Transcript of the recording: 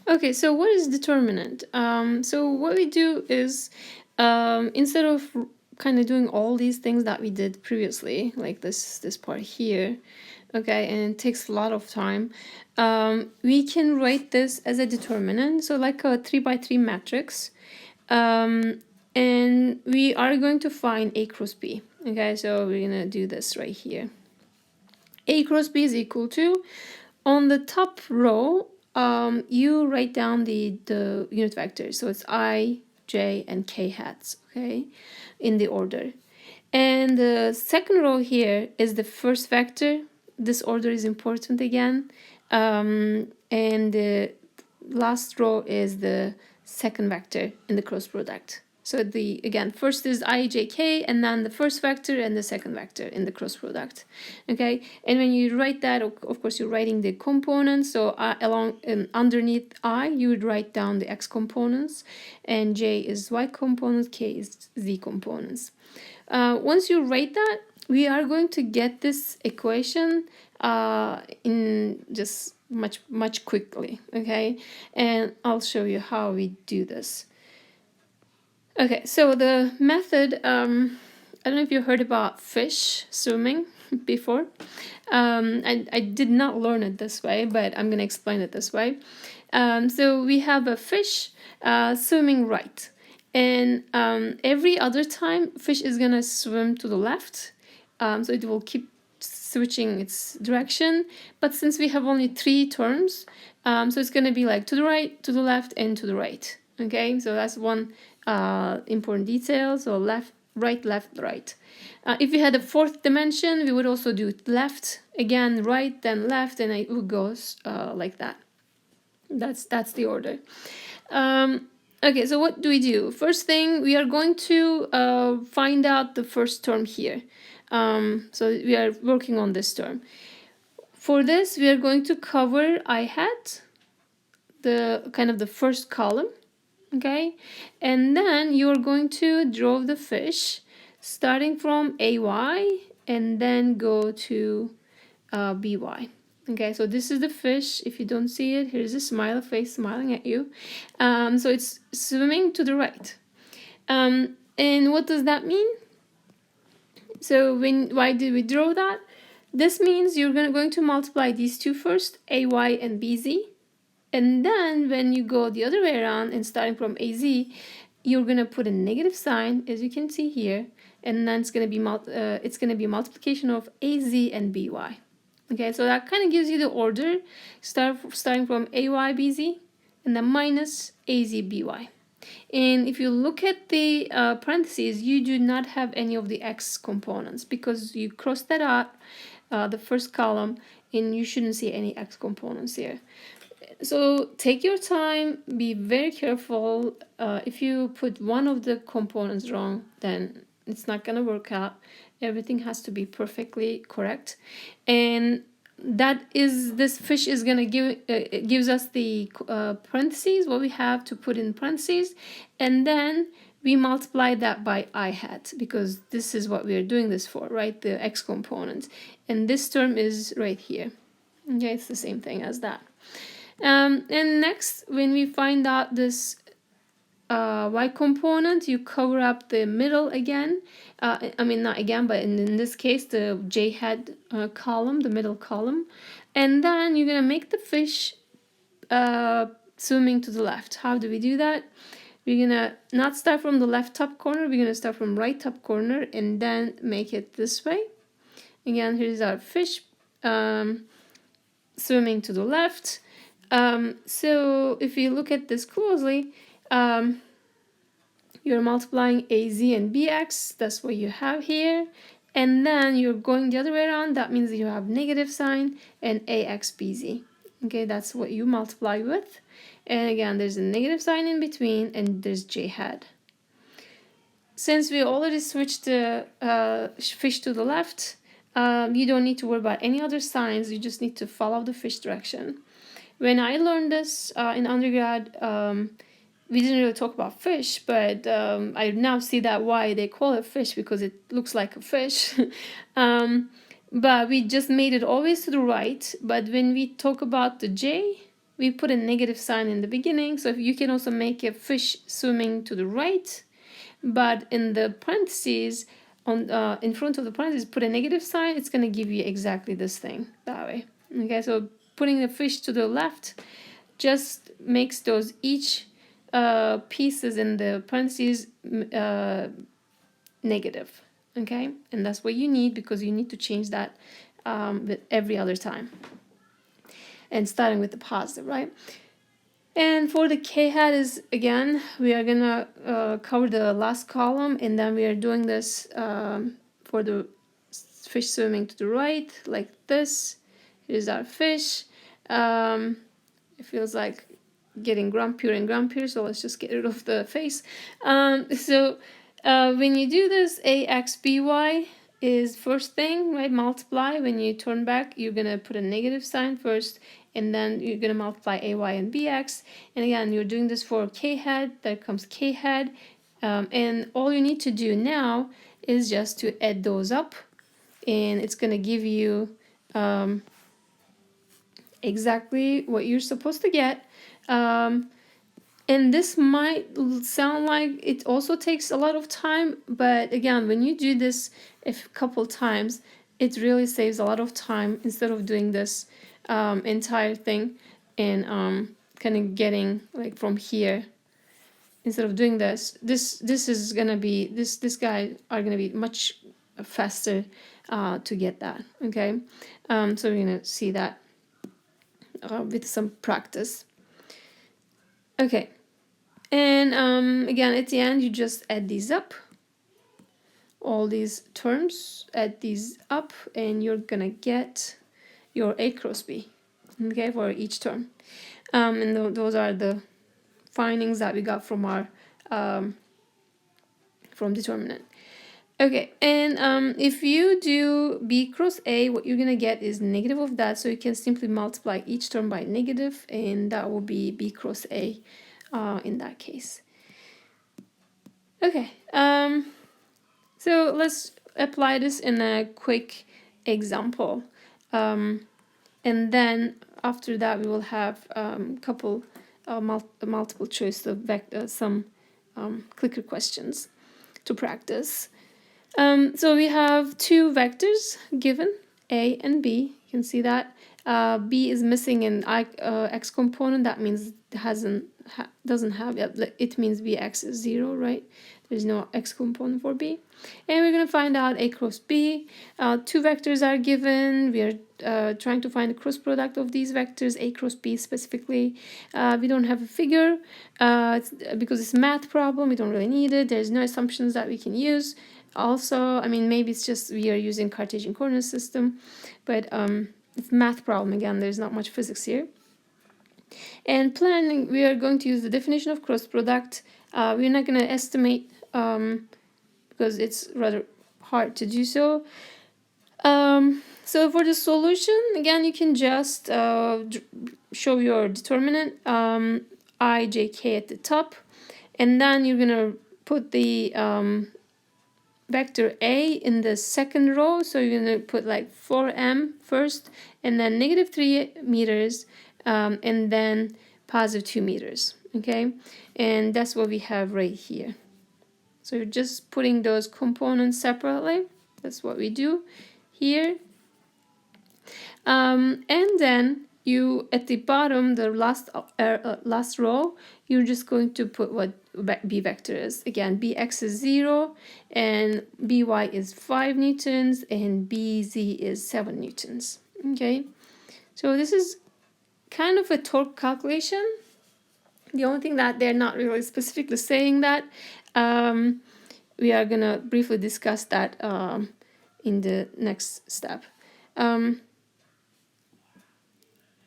Okay, so what is determinant? So what we do is, instead of kind of doing all these things that we did previously, like this part here, okay, and it takes a lot of time, we can write this as a determinant, so like a 3 by 3 matrix, and we are going to find A cross B. Okay, so we're gonna do this right here. A cross B is equal to, on the top row, you write down the unit vectors. So it's I, J, and K hats, okay, in the order. And the second row here is the first vector. This order is important again. And the last row is the second vector in the cross product. So the, again, first is I, J, K, and then the first vector and the second vector in the cross product. Okay, and when you write that, of course, you're writing the components. So along underneath I, you would write down the X components, and J is Y components, K is Z components. Once you write that, we are going to get this equation in just much quickly, okay? And I'll show you how we do this. Okay, so the method, I don't know if you heard about fish swimming before. I did not learn it this way, but I'm going to explain it this way. So we have a fish swimming right. And every other time, fish is going to swim to the left. So it will keep switching its direction. But since we have only 3 terms, so it's going to be like to the right, to the left, and to the right. Okay, so that's one important detail. So left, right, left, right. If we had a 4th dimension, we would also do left, again, right, then left, and it would go like that. That's the order. Okay, so what do we do? First thing, we are going to find out the first term here. So we are working on this term. For this, we are going to cover I hat, the kind of the first column, okay? And then you're going to draw the fish starting from AY and then go to BY. Okay, so this is the fish. If you don't see it, here's a smiley face smiling at you. So it's swimming to the right. And what does that mean? So why did we draw that? This means you're going to multiply these two first, AY and BZ. And then when you go the other way around and starting from AZ, you're going to put a negative sign, as you can see here. And then it's going to be a multiplication of AZ and BY. Okay, so that kind of gives you the order, starting from AYBZ and then minus AZBY. And if you look at the parentheses, you do not have any of the X components because you cross that out, the first column, and you shouldn't see any X components here. So take your time, be very careful. If you put one of the components wrong, then it's not going to work out. Everything has to be perfectly correct. And that is, this fish is going to give gives us the parentheses, what we have to put in parentheses, and then we multiply that by I hat because this is what we are doing this for, right? The X component. And this term is right here. Okay, it's the same thing as that. And next, when we find out this Y component, you cover up the middle again. I mean, not again, but in this case, the J hat column, the middle column. And then you're going to make the fish swimming to the left. How do we do that? We're going to not start from the left top corner. We're going to start from right top corner and then make it this way. Again, here's our fish swimming to the left. So if you look at this closely, you're multiplying AZ and BX, that's what you have here, and then you're going the other way around, that means you have negative sign, and AXBZ. Okay, that's what you multiply with, and again, there's a negative sign in between, and there's J hat. Since we already switched the fish to the left, you don't need to worry about any other signs, you just need to follow the fish direction. When I learned this in undergrad, we didn't really talk about fish, but I now see that why they call it fish, because it looks like a fish. But we just made it always to the right. But when we talk about the J, we put a negative sign in the beginning. So you can also make a fish swimming to the right, but in the parentheses, on in front of the parentheses, put a negative sign. It's going to give you exactly this thing that way. Okay, so putting the fish to the left just makes those each pieces in the parentheses negative. Okay, and that's what you need, because you need to change that with every other time, and starting with the positive, right? And for the k-hat is, again, we are gonna cover the last column, and then we are doing this for the fish swimming to the right, like this. Here's our fish. It feels like getting grumpier and grumpier, so let's just get rid of the face. When you do this, ax by is first thing, right? Multiply. When you turn back, you're gonna put a negative sign first, and then you're gonna multiply ay and bx. And again, you're doing this for k-hat. There comes k-hat, and all you need to do now is just to add those up, and it's gonna give you exactly what you're supposed to get. And this might sound like it also takes a lot of time, but again, when you do this a couple times, it really saves a lot of time instead of doing this entire thing and kind of getting like from here. Instead of doing this is gonna be this guy are gonna be much faster to get that. Okay, so we're gonna see that with some practice. Okay. And again, at the end, you just add these up, all these terms, add these up, and you're gonna get your A cross B, okay, for each term. And those are the findings that we got from our from determinant. Okay, and if you do B cross A, what you're gonna get is negative of that, so you can simply multiply each term by negative, and that will be B cross A in that case. Okay, so let's apply this in a quick example, and then after that we will have a couple multiple choice of some clicker questions to practice. So we have two vectors given, A and B. You can see that B is missing an x component. That means it doesn't have it means bx is 0, right? There's no x component for B. And we're going to find out A cross B. Two vectors are given. We are trying to find the cross product of these vectors, A cross B specifically. We don't have a figure because it's a math problem. We don't really need it. There's no assumptions that we can use. Also, I mean, maybe it's just we are using Cartesian coordinate system, but it's a math problem. Again, there's not much physics here. And planning, we are going to use the definition of cross product. We're not going to estimate because it's rather hard to do so. So for the solution, again, you can just show your determinant, I, j, k at the top, and then you're going to put the vector A in the second row. So you're going to put like 4m first, and then negative 3 meters, and then positive 2 meters. Okay, and that's what we have right here. So you're just putting those components separately. That's what we do here. And then you, at the bottom, the last row, you're just going to put what B vector is. Again, Bx is 0, and By is 5 newtons, and Bz is 7 newtons. Okay, so this is kind of a torque calculation. The only thing that they're not really specifically saying that. We are gonna briefly discuss that in the next step.